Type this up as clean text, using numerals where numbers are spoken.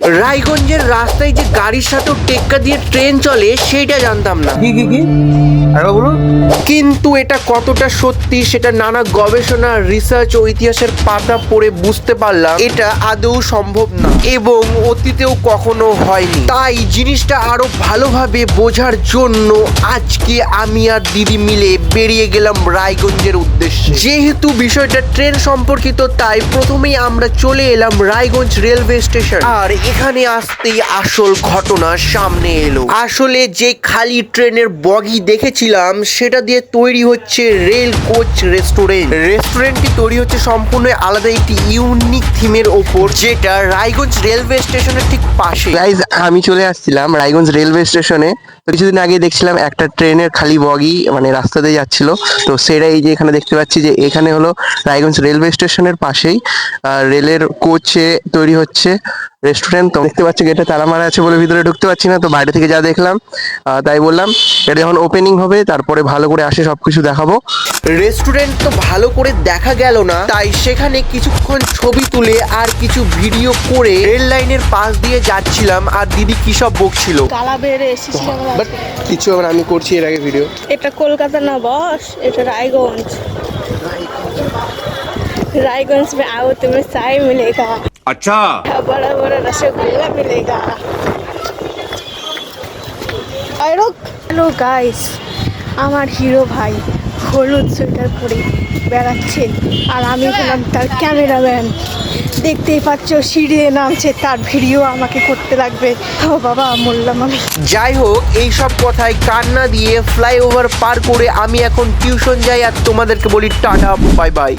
রায়গঞ্জের রাস্তায় যে গাড়ির সাথে টেক্কা দিয়ে ট্রেন চলে সেটা জানতাম না। কি আরে বলুন। কিন্তু এটা কতটা সত্যি সেটা নানা গবেষণা, রিসার্চ ও ইতিহাসের পাতা পড়ে বুঝতে পারলাম এটা আদৌ সম্ভব না এবং অতীতেও কখনো হয়নি। তাই জিনিসটা আরো ভালোভাবে বোঝার জন্য আজকে আমি আর দিদি মিলে বেরিয়ে গেলাম রায়গঞ্জের উদ্দেশ্যে। যেহেতু বিষয়টা ট্রেন সম্পর্কিত তাই প্রথমেই আমরা চলে এলাম রায়গঞ্জ রেলওয়ে স্টেশন। আর এখানে আসতেই আসল ঘটনা সামনে এলো। আসলে যে খালি ট্রেনের বগি দেখেছিলাম সেটা দিয়ে তৈরি হচ্ছে রেল কোচ রেস্টুরেন্ট। রেস্টুরেন্টটি তৈরি হচ্ছে সম্পূর্ণ আলাদা একটি ইউনিক থিমের ওপর, যেটা রায়গঞ্জ রেলওয়ে স্টেশনের ঠিক পাশে। গাইজ, আমি চলে আসছিলাম রায়গঞ্জ রেলওয়ে স্টেশনে। তো কিছুদিন আগে দেখছিলাম একটা ট্রেনের খালি বগি মানে রাস্তা দিয়ে যাচ্ছিল, তো সেটা এই যে এখানে দেখতে পাচ্ছি যে এখানে হলো রায়গঞ্জ রেলওয়ে স্টেশনের পাশেই রেলের কোচে তৈরি হচ্ছে রেস্টুরেন্ট। তো দেখতে পাচ্ছি গেটে তালা মারা আছে বলে ভিতরে ঢুকতে পারছি না, তো বাইরে থেকে যা দেখলাম তাই বললাম এটা যখন ওপেনিং হবে তারপরে ভালো করে আসে সবকিছু দেখাবো। রেস্টুরেন্ট তো ভালো করে দেখা গেল না, তাই সেখানে কিছুক্ষণ ছবি তুলে আর কিছু ভিডিও করে রেল লাইনের পাশ দিয়ে যাচ্ছিলাম। আর দিদি কি সব বকছিল, গালা বেড়ে এসেছিলাম। বাট কিছু আবার আমি করছি এর আগে ভিডিও। এটা কলকাতা না বস, এটা রায়গঞ্জ। रायगंज में आओ तुम्हें चाय मिलेगा, अच्छा बड़ा बड़ा रसगुल्ला मिलेगा। हेलो गाइस, আমার হিরো ভাই হলুদ সোয়েটার পরে বেড়াচ্ছে আর আমি হলাম তার ক্যামেরাম্যান। দেখতেই পাচ্ছ সিঁড়ি নামছে, তার ভিডিও আমাকে করতে লাগবে। ও বাবা, মরলাম আমি। যাই হোক, এইসব কথায় কান্না দিয়ে ফ্লাইওভার পার করে আমি এখন টিউশন যাই আর তোমাদেরকে বলি টাটা বাই বাই।